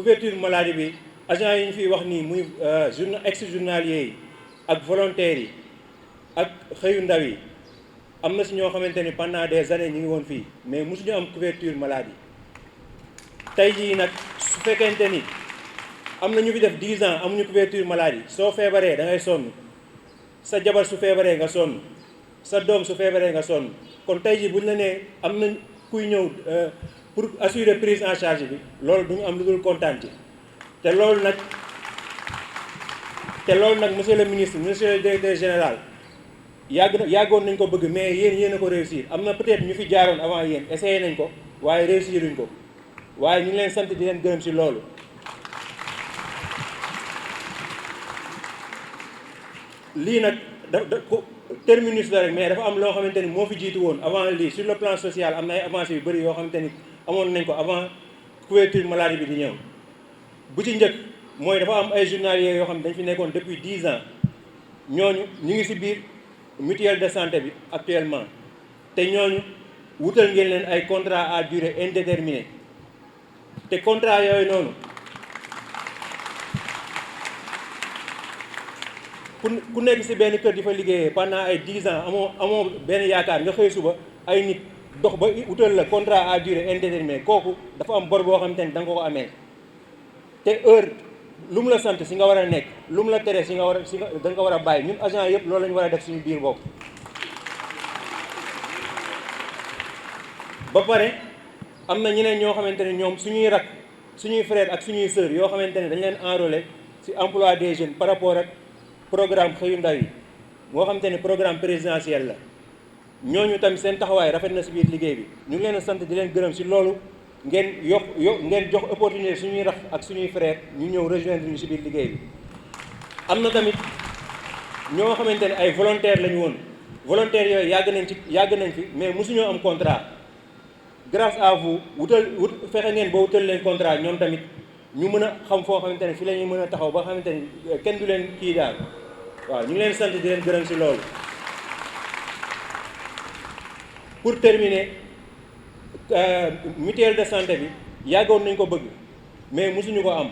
couverture maladie bi agent yi ñu fiy wax nii muy ex journalier yi ak volontaires yi ak xëyu ndaw yi am na si ñoo xamante ni pendant des années ñu ngi woon fii mais mosuñu am couverture maladie tey jii nag su fekkente ni am na ñu fi def 10 ans amuñu couverture maladie soo feebaree da ngay sonn sa jabar su feebaree nga sonn sa doom su feebaree nga sonn kon tey jii buñ la nee am na kuy ñëw pour assurer prise en charge bi loolu duñu am lu dul kontaan ci te loolu nag monsieur le ministre monsieur le directeur général yàggoon nañ ko bëgg mais yéen a ko réussir am na peut-être ñu fi jaaroon avant yéen essayé nañ ko waaye réussiruñ ko waaye ñu ngi leen sant di leen gërëm ci loolu. lii nag terminus la rek mais dafa am loo xamante ni moo fi jiitu woon avant lii sur le plan social am na ay avancées yu bëri yoo xamante ni amoon nañ ko avant couverture maladie bi di ñëw bu ci njëkk mooy dafa am ay journaliers yoo xam ne dañ fi nekkoon depuis 10 ans ñooñu ñu ngi ci biir mutuelle de santé bi actuellement te ñooñu wutal ngeen leen ay contrat à durée indéterminée te contrat yooyu noonu ku nekk ci benn kër di fa liggéeyee pendant ay 10 ans amoo benn yaakaar nga xëy suba ay nit dox ba wutal la contrat à durée indéterminée kooku dafa am bor boo xamante ni da nga ko amee te heure lu mu la sant ci nga war a nekk lu mu la tere ci nga war a da nga ko war a bàyyi ñun agent yëpp loolu la ñu war a def suñu biir bopp. ba pare am na ñeneen ñoo xamante ne ñoom suñuy rak suñuy frère ak suñuy sœur yoo xamante ne dañ leen enrôler ci emploi des jeunes par rapport ak programme xëyu ndaw yi moo xamante ne programme présidentiel la ñooñu tamit seen taxawaay rafet na ci biir liggéey bi ñu ngi leen sant di leen gërëm ci loolu ngeen ngeen jox opportunité suñuy rak ak suñuy frère ñu ñëw rejoindre ñu ci biir liggéey bi. am na tamit ñoo xamante ne ay volontaires lañu woon volontaires yooyu yàgg nañ fi mais mosuñoo am contrat grâce à vous fexe ngeen ba wutal leen contrat ñoom tamit ñu mën a xam foo xamante ne fi la ñuy mën a taxaw ba xamante ne kenn du leen kii daal waaw ñu ngi leen sant di leen gërëm ci loolu. pour terminer mutuelle de santé bi yàggoon nañ ko bëgg mais mosuñu ko am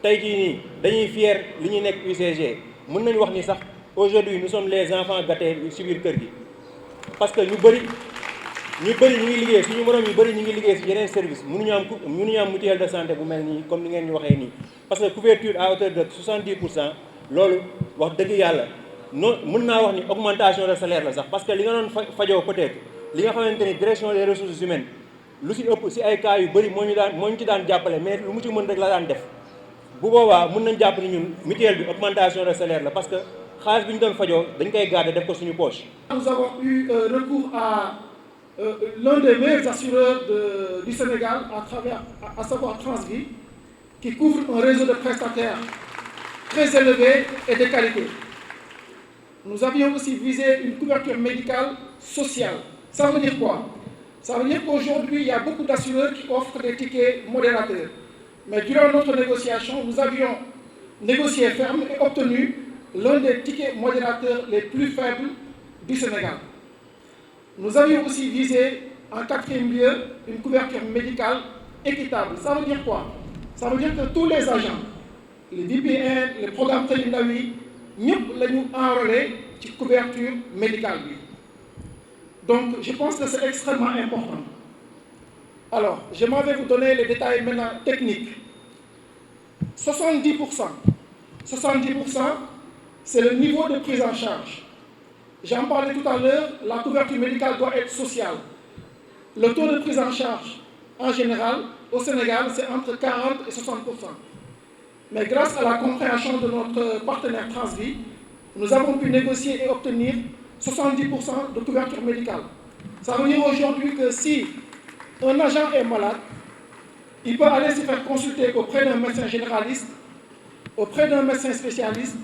tey jii nii dañuy fier li ñuy nekk UCG mën nañu wax ni sax aujourd'hui nous sommes les enfants gâtés ci biir kër gi parce que ñu bëri ñu ngi liggéey suñu morom yu bëri ñu ngi liggéey ci yeneen service mënuñu am mutuelle de santé bu mel nii comme ni ngeen ñu waxee nii parce que couverture à hauteur de 70% loolu wax dëgg yàlla mën naa wax ni augmentation de salaire la sax parce que li nga doon fajoo peut-être li nga xamante ni direction des ressources humaines lu ci ëpp ci ay cas yu bëri moo ñu ci daan jàppale mais lu mu ci mën rek la daan def bu boobaa mën nañ jàpp ni ñun mutuelle bi augmentation de salaire la parce que xaalis bi ñu doon fajoo dañ koy garder def ko suñu poche. Nous avons eu recours à l'un des meilleurs assureurs du Sénégal à savoir Transvie, qui couvre un réseau de prestataires très élevé et de qualité. Nous avions aussi visé une couverture médicale sociale. Ça veut dire quoi? Ça veut dire qu'aujourd'hui, il y a beaucoup d'assureurs qui offrent des tickets modérateurs. Mais durant notre négociation, nous avions négocié ferme et obtenu l'un des tickets modérateurs les plus faibles du Sénégal. Nous avions aussi visé, en quatrième lieu, une couverture médicale équitable. Ça veut dire quoi? Ça veut dire que tous les agents, les VPN, les programmes Xëyu Ndaw yi ñëpp la ñu enrôler ci couverture médicale bi. Donc, je pense que c'est extrêmement important. Alors, je m'en vais vous donner les détails maintenant techniques. 70%, c'est le niveau de prise en charge. J'en parlais tout à l'heure, la couverture médicale doit être sociale. Le taux de prise en charge, en général, au Sénégal, c'est entre 40 et 60%. Mais grâce à la compréhension de notre partenaire Transvie, nous avons pu négocier et obtenir 70% de couverture médicale. Ça veut dire aujourd'hui que si un agent est malade, il peut aller se faire consulter auprès d'un médecin généraliste, auprès d'un médecin spécialiste,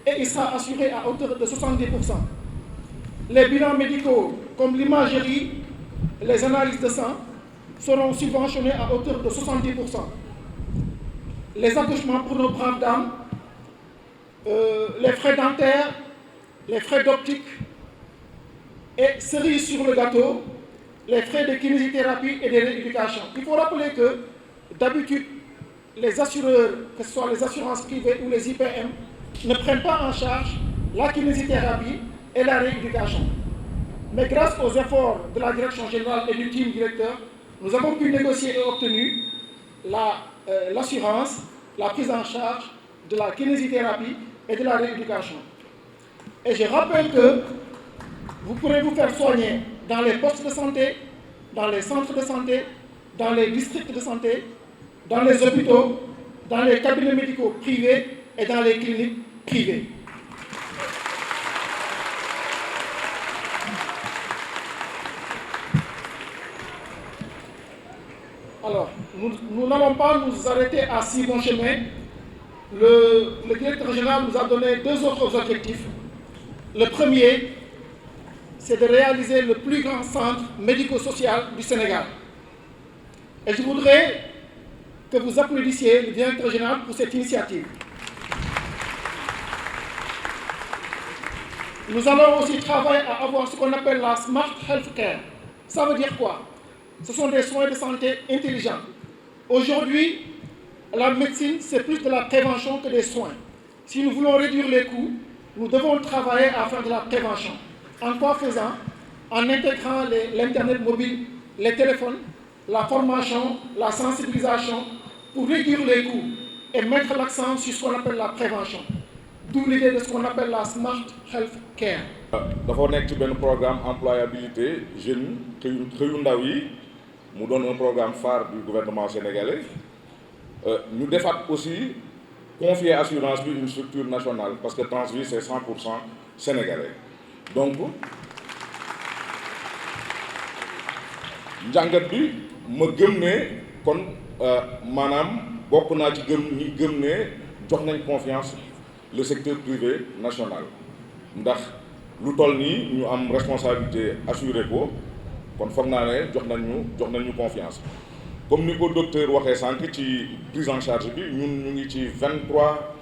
et il sera assuré à hauteur de 70%. Les bilans médicaux, comme l'imagerie, les analyses de sang, seront subventionnés à hauteur de 70%. Les accouchements pour nos braves dames, les frais dentaires, les frais d'optique, et cerise sur le gâteau, les frais de kinésithérapie et de rééducation. Il faut rappeler que d'habitude, les assureurs, que ce soit les assurances privées ou les IPM, ne prennent pas en charge la kinésithérapie et la rééducation. Mais grâce aux efforts de la direction générale et du team directeur, nous avons pu négocier et obtenir l'assurance, la prise en charge de la kinésithérapie et de la rééducation. Et je rappelle que vous pourrez vous faire soigner dans les postes de santé, dans les centres de santé, dans les districts de santé, dans les hôpitaux, dans les cabinets médicaux privés et dans les cliniques privées. Alors, nous n'allons pas nous arrêter à si bon chemin. Le directeur général nous a donné 2 autres objectifs. Le premier, c'est de réaliser le plus grand centre médico-social du Sénégal. Et je voudrais que vous applaudissiez le directeur général pour cette initiative. Nous allons aussi travailler à avoir ce qu'on appelle la Smart Health Care. Ça veut dire quoi? Ce sont des soins de santé intelligents. Aujourd'hui, la médecine, c'est plus de la prévention que des soins. Si nous voulons réduire les coûts, nous devons travailler à faire de la prévention. En quoi faisant? En intégrant l'Internet mobile, les téléphones, la formation, la sensibilisation, pour réduire les coûts et mettre l'accent sur ce qu'on appelle la prévention. D'où l'idée de ce qu'on appelle la Smart Health Care. dafa nekk ci benn programme employabilité jeune xëyu ndaw yi mu doon un programme phare du gouvernement sénégalais ñu defaat aussi confier assurance bi une structure nationale parce que Transvi c'est 100% sénégalais donc njàngat bi ma gëm ne kon maanaam bokk naa ci ñi gëm ne jox nañ confiance le secteur privé national ndax lu toll nii ñu am responsabilité assuré ko kon foog naa ne jox nañu confiance comme ni ko docteur waxee sànq ci prise en charge bi ñun ñu ngi ci 23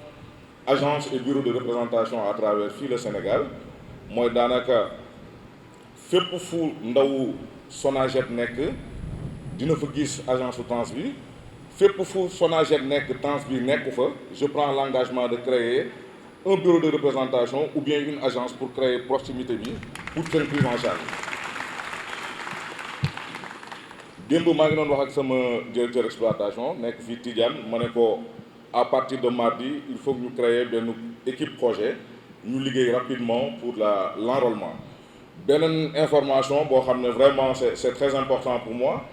agences et bureaux de représentation à travers fii le Sénégal mooy daanaka fépp fu ndaw Sonaged nekk dina fa gis agence su Transvi fépp fu Sonaged nekk Transvi nekku fa je prends l'engagement de créer un bureau de représentation ou bien une agence pour créer proximité bi pour seen prise en charge. démb maa ngi doon wax ak sama directeur exploitation nekk fii Tidiane ma ne ko à partir de mardi il faut que ñu créer benn équipe projet ñu liggéey rapidement pour l'enrôlement. beneen information boo xam ne vraiment c'est très important pour moi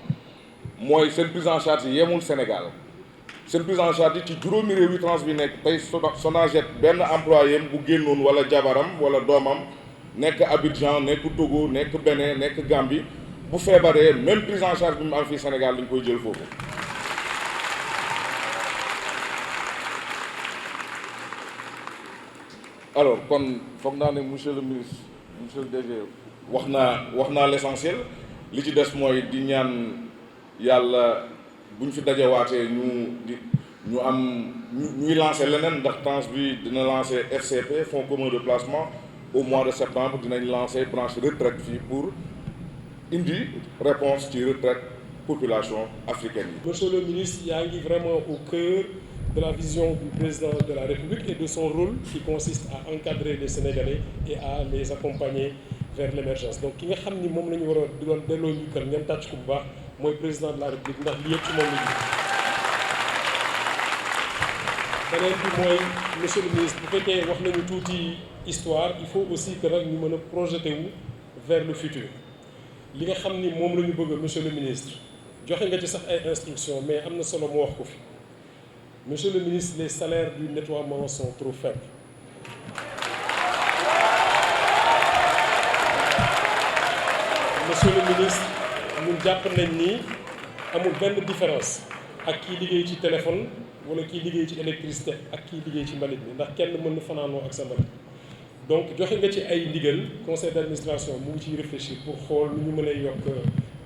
mooy seen prise en charge yemul Sénégal seen prise en charge ci juróomi réew yi Transvi nekk tey Sonaged benn employé bu génnoon wala jabaram wala doomam nekk Abidjan nekk Togo nekk Bénin nekk Gambie bu feebaree même prise en charge bi mu am fii Sénégal dañ koy jël foofu. alors kon foog naa ne monsieur le ministre monsieur le DG wax naa l'essentiel li ci des mooy di ñaan yàlla bu ñu fi dajewaatee ñuy lancer leneen ndax Transvi dina lancer FCP fonds commun de placement au mois de septembre dinañ lancer branche retraite fii pour indi réponse ci retraite population africaine yi. Monsieur le ministre yaa ngi vraiment au cœur de la vision du président de la République et de son rôle qui consiste à encadrer les Sénégalais et à les accompagner vers l'émergence donc ki nga xam ni moom la ñu war a di doon delloo njukkal ngeen tàcc ko bu baax mooy président de la République ndax li yëpp ci moom la ñu. beneen bi mooy monsieur le ministre bu fekkee wax nañu tuuti histoire il faut aussi que nag ñu mën a projeter wu vers le futur li nga xam ni moom la ñu bëgg monsieur le ministre joxe nga ci sax ay instructions mais am na solo mu wax ko fi monsieur le ministre les salaires du nettoiement sont trop faibles. monsieur le ministre ñun jàpp nañ ni amul benn différence ak kii liggéey ci téléphone wala kii liggéey ci électricité ak kii liggéey ci mbalit mi ndax kenn mën na fanaanoo ak sa mbalit donc joxe nga ci ay ndigal conseil d'administration mu ngi ciy réfléchir pour xool nu ñu mën a yokk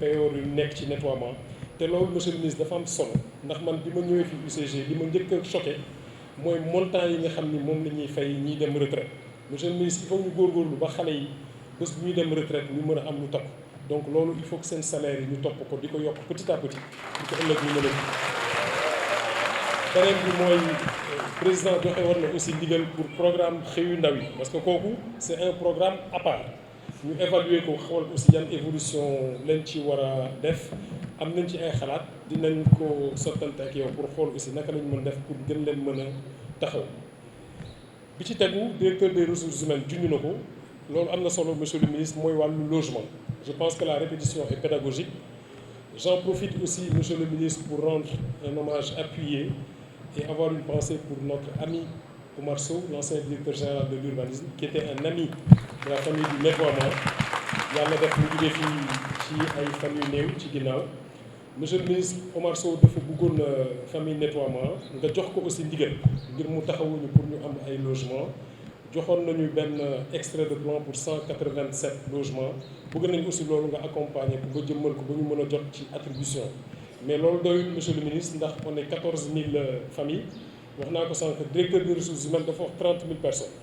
payoor yu nekk ci nettoiement te loolu monsieur le ministre dafa am solo ndax man bi ma ñëwee fi UCG li ma njëkk a choqué mooy montant yi nga xam ni moom la ñuy fay ñiy dem retraite monsieur le ministre il faut ñu góorgóorlu ba xale yi bés bu ñuy dem retraite ñu mën a am lu topp donc loolu il faut que seen salaire yi ñu topp ko di ko yokk petit à petit di ko ëllëg ñu mën a beneen bi mooy président joxe woon na aussi ndigal pour programme xëyu ndaw yi parce que kooku c'est un programme à part ñu évaluer ko xool aussi yan évolution lañ ci war a def am nañ ci ay xalaat dinañ ko sottante ak yow pour xool aussi naka lañ mën def pour gën leen mën a taxaw bi ci tegu directeur des ressources humaines junj na ko loolu am na solo monsieur le ministre mooy wàllu logement je pense que la répétition est pédagogique j'en profite aussi monsieur le ministre pour rendre un hommage appuyé et avoir une pensée pour notre ami Oumar Sow, l'ancien directeur général de l'urbanisme, qui était un ami de la famille du nettoiement. yàlla def mu jógee fii ci ay fan yu néew ci ginnaaw monsieur le ministre Oumar Sow dafa bëggoon famille nettoiement nga jox ko aussi ndigal ngir mu taxawuñu pour ñu am ay logement joxoon nañu benn extrait de plan pour 187 logements bëgg nañu aussi loolu nga accompagner ko ba jëmmal ko ba ñu mën a jot ci attribution mais loolu doyul monsieur le ministre ndax on est 14 000 familles wax naa ko sànq directeur des ressources humaines dafa wax 30 000 personnes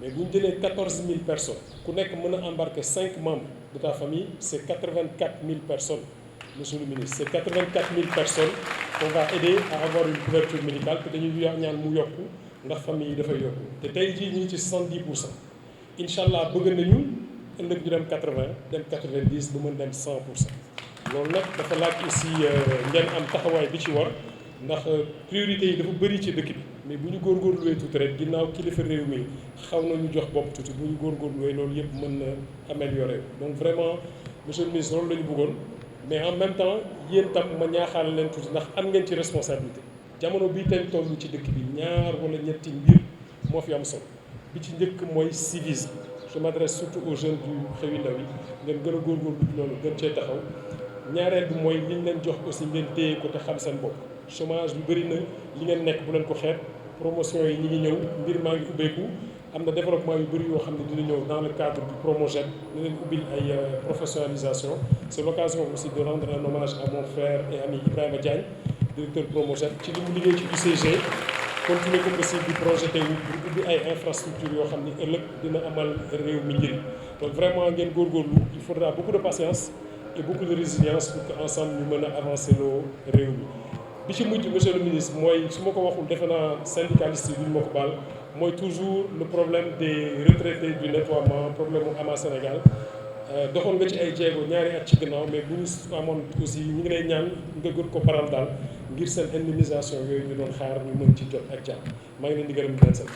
mais bu ñu jëlee 14 000 personnes ku nekk mën a embarquer 5 membres de ta famille c'est 84 000 personnes monsieur le ministre c'est 84 000 personnes qu'on va aider à avoir une couverture médicale te dañuy ñaan mu yokku ndax famille yi dafay yokku te tey jii ñu ngi ci 70% incha allah bëgg nañu ëllëg ñu dem 80 dem 90 ba mën dem 100%. loolu nag dafa laaj aussi ngeen am taxawaay bi ci war ndax priorité yi dafa bëri ci dëkk bi mais bu ñu góorgóorluwee tuuti rek ginnaaw kilifa réew mi xaw nañu jox bopp tuuti bu ñu góorgóorluwee loolu yëpp mën na améliorer donc vraiment monsieur le ministre loolu la ñu bëggoon mais en même temps yéen tam ma ñaaxaale leen tuuti ndax am ngeen ci responsabilité jamono bii tey toll ci dëkk bi ñaar wala ñetti mbir moo fi am solo bi ci njëkk mooy civisme je m'adresse surtout aux jeunes du Xëyu Ndaw yi ngeen gën a góorgóorlu loolu gën cee taxaw ñaareel bi mooy li ñu leen jox aussi ngeen téye ko te xam seen bopp chômage bi bëri na li ngeen nekk bu leen ko xeeb promotion yi ñi ngi ñëw mbir maa ngi ubbeeku am na développement yu bëri yoo xam ne dina ñëw dans le cadre du Promojet ñu leen ubbil ay professionnalisation c'est l'occasion aussi de rendre un hommage à mon frère et ami Ibrahima Diagne directeur Promojet ci li mu liggéey ci UCG continuer ko aussi di projeté wu pour ubbi ay infrastructures yoo xam ni ëllëg dina amal réew mi njëriñ donc vraiment ngeen góorgóorlu il faudra beaucoup de patience et beaucoup de résilience pour que ensemble ñu mën a avancer loo réew mi bi ci mujj monsieur le ministre mooy su ma ko waxul defe naa syndicaliste yi duñu ma ko baal mooy toujours le problème des retraités du nettoiement problème mu ama Sénégal doxoon nga ci ay jéego ñaari at ci gannaaw mais bu ñu amoon aussi ñu ngi lay ñaan nga gën ko paral daal ngir seen indemnisation yooyu ñu doon xaar ñu mën ci jot ak jàmm maa ngi leen di gërëm di leen sant